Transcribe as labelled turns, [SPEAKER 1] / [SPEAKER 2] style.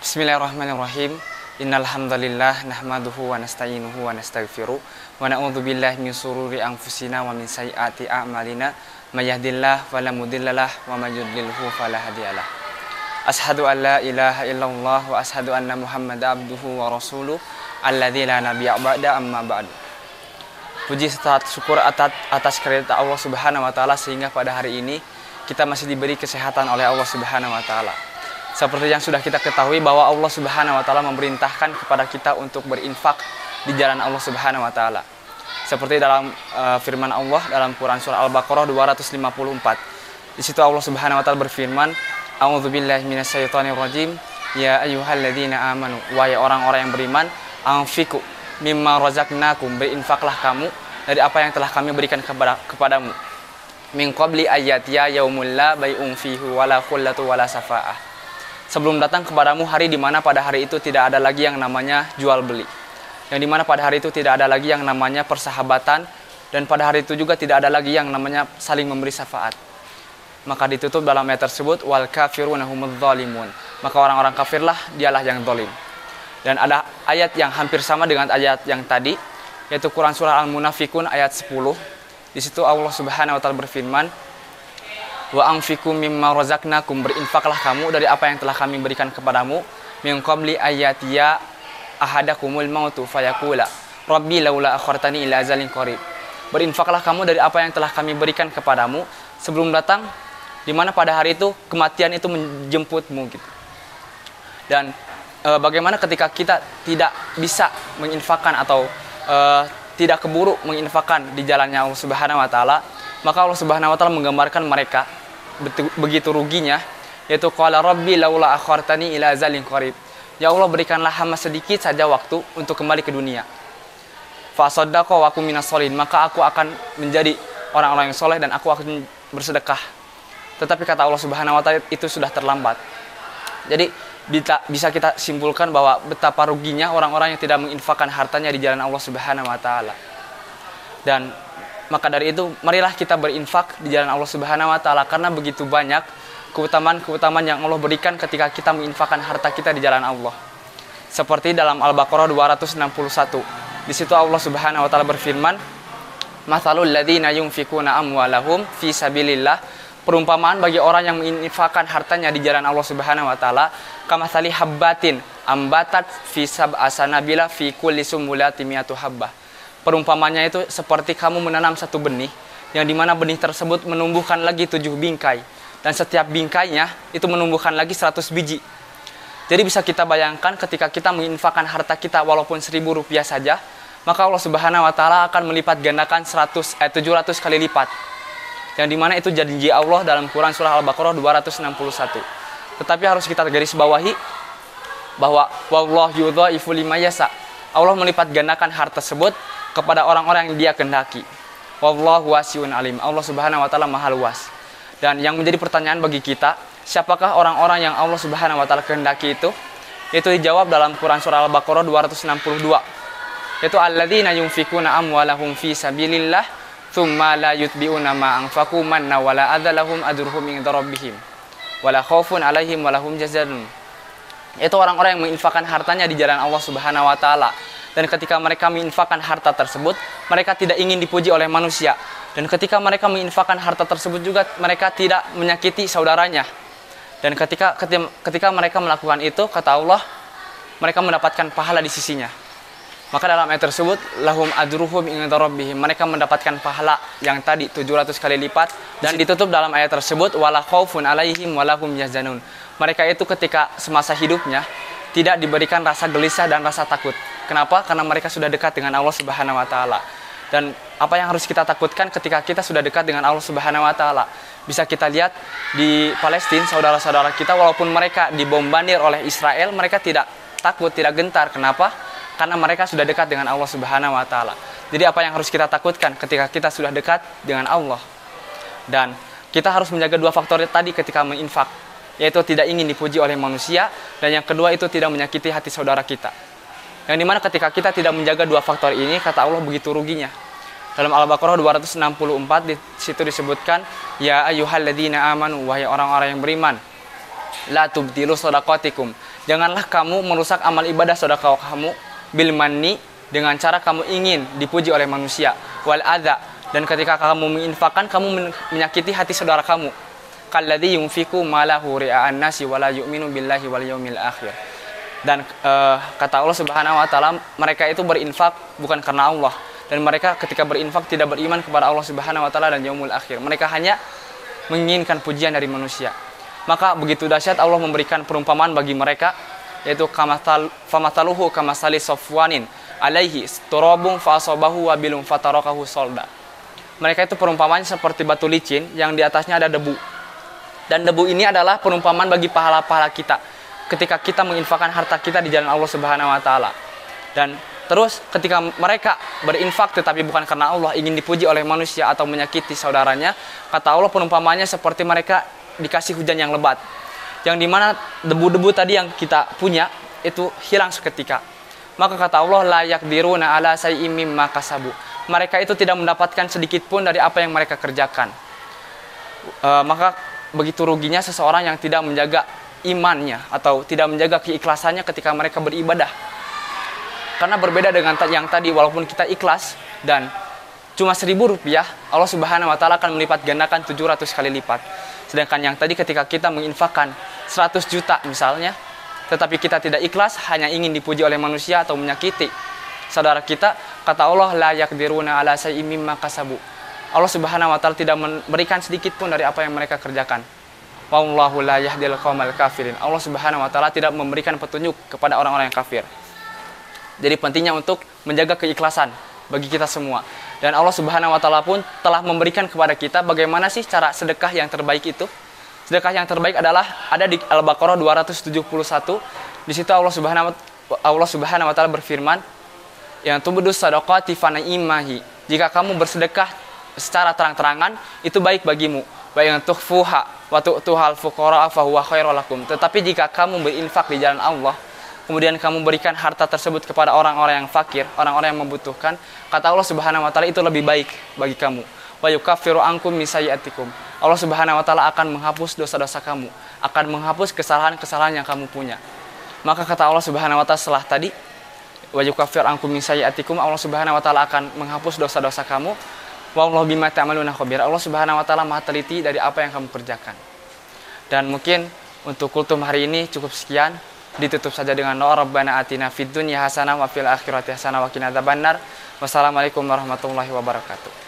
[SPEAKER 1] Bismillahirrahmanirrahim. Innal hamdalillah nahmaduhu wa nasta'inuhu wa nastaghfiruh wa na'udzu billahi min shururi anfusina wa min sayyiati a'malina may yahdihillahu fala mudhillalah wa may yudlilhu fala hadiyalah. Ashhadu an la ilaha illallah wa ashhadu anna Muhammadan abduhu wa rasuluh alladzi la nabiyya ba'da amma ba'du. Puji serta syukur atas karunia Allah Subhanahu wa taala sehingga pada hari ini kita masih diberi kesehatan oleh Allah Subhanahu wa taala. Seperti yang sudah kita ketahui bahwa Allah Subhanahu wa taala memerintahkan kepada kita untuk berinfak di jalan Allah Subhanahu wa taala. Seperti dalam firman Allah dalam Quran surah Al-Baqarah 254. Di situ Allah Subhanahu wa taala berfirman, "A'udzubillahi minasyaitonirrajim. Ya ayyuhalladzina amanu, wahai orang-orang yang beriman, anfiqu mimma razaqnakum, berinfaklah kamu dari apa yang telah kami berikan kepadamu. Min qabli ayyatiya yaumul la bai'un fihi wala khullatu wala safa'ah." Sebelum datang kepadamu hari di mana pada hari itu tidak ada lagi yang namanya jual beli, yang dimana pada hari itu tidak ada lagi yang namanya persahabatan, dan pada hari itu juga tidak ada lagi yang namanya saling memberi syafaat. Maka ditutup dalam ayat tersebut, wal kafiruna humudz zalimun, maka orang-orang kafirlah dialah yang zalim. Dan ada ayat yang hampir sama dengan ayat yang tadi, yaitu Quran surah Al-Munafikun ayat 10. Di situ Allah Subhanahu wa taala berfirman, wa anfiqu mimma razaqnakum, berinfaklah kamu dari apa yang telah kami berikan kepadamu, min qabli ayatiya ahadakumul mautu fayaqula rabbi laula akhartani ila ajalin qarib. Berinfaklah kamu dari apa yang telah kami berikan kepadamu sebelum datang, di mana pada hari itu kematian itu menjemputmu gitu. Dan bagaimana ketika kita tidak bisa menginfakkan atau tidak keburu menginfakkan di jalannya Allah Subhanahu wa taala, maka Allah Subhanahu wa taala menggambarkan mereka begitu ruginya, yaitu qala rabbi laula akhartani ila ajalin qarib. Ya Allah, berikanlah hamba sedikit saja waktu untuk kembali ke dunia. Fa saddaqa wa aku minas sholihin, maka aku akan menjadi orang-orang yang soleh dan aku akan bersedekah. Tetapi kata Allah Subhanahu wa taala itu sudah terlambat. Jadi bisa kita simpulkan bahwa betapa ruginya orang-orang yang tidak menginfakkan hartanya di jalan Allah Subhanahu wa taala. Dan maka dari itu, marilah kita berinfak di jalan Allah Subhanahu wa taala, karena begitu banyak keutamaan-keutamaan yang Allah berikan ketika kita menginfakkan harta kita di jalan Allah. Seperti dalam Al-Baqarah 261. Di situ Allah Subhanahu wa taala berfirman, "Matsalul ladzina yunfikuna amwalahum fi sabilillah." Perumpamaan bagi orang yang menginfakkan hartanya di jalan Allah Subhanahu wa taala, kamatsali habbatin ambatat fi sab'asanabila fi kulli sumbulatin mi'atu habbah. Perumpamannya itu seperti kamu menanam satu benih, yang dimana benih tersebut menumbuhkan lagi 7 bingkai, dan setiap bingkainya itu menumbuhkan lagi 100 biji. Jadi bisa kita bayangkan ketika kita menginfakkan harta kita walaupun Rp1.000 saja, maka Allah Subhanahu wa taala akan melipat gandakan 700 kali lipat. Yang dimana itu janji Allah dalam Quran surah Al-Baqarah 261. Tetapi harus kita garis bawahi bahwa wallahu yudhaifu liman yasha. Allah melipat gandakan harta tersebut kepada orang-orang yang Dia kehendaki. Wallahu wasi'un alim. Allah Subhanahu wa taala Maha luas. Dan yang menjadi pertanyaan bagi kita, siapakah orang-orang yang Allah Subhanahu wa taala kehendaki itu? Itu dijawab dalam Quran surah Al-Baqarah 262. Yaitu alladzina yunfikuna amwalahum fi sabilillah tsumma la yutbi'una ma anfaqu manna wala adzalahum ajruhum inda rabbihim wala khaufun 'alaihim wala hum yahzanun. Itu orang-orang yang menginfakkan hartanya di jalan Allah Subhanahu wa taala. Dan ketika mereka menginfakkan harta tersebut, mereka tidak ingin dipuji oleh manusia. Dan ketika mereka menginfakkan harta tersebut juga, mereka tidak menyakiti saudaranya. Dan ketika mereka melakukan itu, kata Allah, mereka mendapatkan pahala di sisinya. Maka dalam ayat tersebut, lahum ajruhum inda rabbihim, mereka mendapatkan pahala yang tadi 700 kali lipat. Dan ditutup dalam ayat tersebut, wala khaufun 'alaihim wala hum yahzanun. Mereka itu ketika semasa hidupnya tidak diberikan rasa gelisah dan rasa takut. Kenapa? Karena mereka sudah dekat dengan Allah Subhanahu wa taala. Dan apa yang harus kita takutkan ketika kita sudah dekat dengan Allah Subhanahu wa taala? Bisa kita lihat di Palestina, saudara-saudara kita walaupun mereka dibombardir oleh Israel, mereka tidak takut, tidak gentar. Kenapa? Karena mereka sudah dekat dengan Allah Subhanahu wa taala. Jadi apa yang harus kita takutkan ketika kita sudah dekat dengan Allah? Dan kita harus menjaga dua faktor tadi ketika menginfak, yaitu tidak ingin dipuji oleh manusia, dan yang kedua itu tidak menyakiti hati saudara kita. Yang dimana ketika kita tidak menjaga dua faktor ini, kata Allah begitu ruginya. Dalam Al-Baqarah 264 di situ disebutkan, ya ayyuhalladzina amanu, wahai orang-orang yang beriman, la tubtilu shadaqatikum, Janganlah kamu merusak amal ibadah saudara kamu bil manni, dengan cara kamu ingin dipuji oleh manusia, wal adza, dan ketika kamu menginfakkan kamu menyakiti hati saudara kamu. Kalladzi yunfiqu malahu ria'an nasi wala yu'minu billahi wal yaumil akhir. Dan kata Allah Subhanahu wa taala, mereka itu berinfak bukan karena Allah, dan mereka ketika berinfak tidak beriman kepada Allah Subhanahu wa taala dan yaumul akhir. Mereka hanya menginginkan pujian dari manusia. Maka begitu dahsyat Allah memberikan perumpamaan bagi mereka, yaitu famathaluhu kamasali safwanin alaihi turabun fasabahu wabilun fatarakahu solda. Mereka itu perumpamaan seperti batu licin yang di atasnya ada debu. Dan debu ini adalah perumpamaan bagi pahala-pahala kita ketika kita menginfakkan harta kita di jalan Allah Subhanahu wa taala. Dan terus ketika mereka berinfak tetapi bukan karena Allah, ingin dipuji oleh manusia atau menyakiti saudaranya, kata Allah perumpamaannya seperti mereka dikasih hujan yang lebat, yang dimana debu-debu tadi yang kita punya itu hilang seketika. Maka kata Allah, la yaqdiruna ala syai'im mimma kasabu. Mereka itu tidak mendapatkan sedikit pun dari apa yang mereka kerjakan. Maka begitu ruginya seseorang yang tidak menjaga imannya atau tidak menjaga keikhlasannya ketika mereka beribadah. Karena berbeda dengan yang tadi, walaupun kita ikhlas dan cuma 1.000 rupiah, Allah Subhanahu wa taala akan melipat gandakan 700 kali lipat. Sedangkan yang tadi ketika kita menginfakkan 100 juta misalnya, tetapi kita tidak ikhlas, hanya ingin dipuji oleh manusia atau menyakiti saudara kita, kata Allah, la yaqdiruna ala syai'im mimma kasabu. Allah Subhanahu wa taala tidak memberikan sedikit pun dari apa yang mereka kerjakan. Wallahu la yahdil qaumal kafirin. Allah Subhanahu wa taala tidak memberikan petunjuk kepada orang-orang yang kafir. Jadi pentingnya untuk menjaga keikhlasan bagi kita semua. Dan Allah Subhanahu wa taala pun telah memberikan kepada kita bagaimana sih cara sedekah yang terbaik itu. Sedekah yang terbaik adalah ada di Al-Baqarah 271. Di situ Allah Subhanahu wa taala berfirman, "Yang tubdus shadaqati fa ni'mahi." Jika kamu bersedekah secara terang-terangan, itu baik bagimu. Wa yang tukhfuha wa tu'tuhal fuqara fa huwa khairul lakum. Tetapi jika kamu berinfak di jalan Allah, kemudian kamu berikan harta tersebut kepada orang-orang yang fakir, orang-orang yang membutuhkan, kata Allah Subhanahu wa taala itu lebih baik bagi kamu. Wa yukaffiru ankum min sayyi'atikum. Allah Subhanahu wa taala akan menghapus dosa-dosa kamu, akan menghapus kesalahan-kesalahan yang kamu punya. Maka kata Allah Subhanahu wa taala setelah tadi, wa yukaffiru ankum min sayyi'atikum, Allah Subhanahu wa taala akan menghapus dosa-dosa kamu. Wallahu bima ta'maluna khabir. Allah Subhanahu wa taala Maha teliti dari apa yang kamu kerjakan. Dan mungkin untuk kultum hari ini cukup sekian. Ditutup saja dengan doa, Rabbana atina fid dunya hasanah wa fil akhirati hasanah wa qina adzabannar. Wassalamualaikum warahmatullahi wabarakatuh.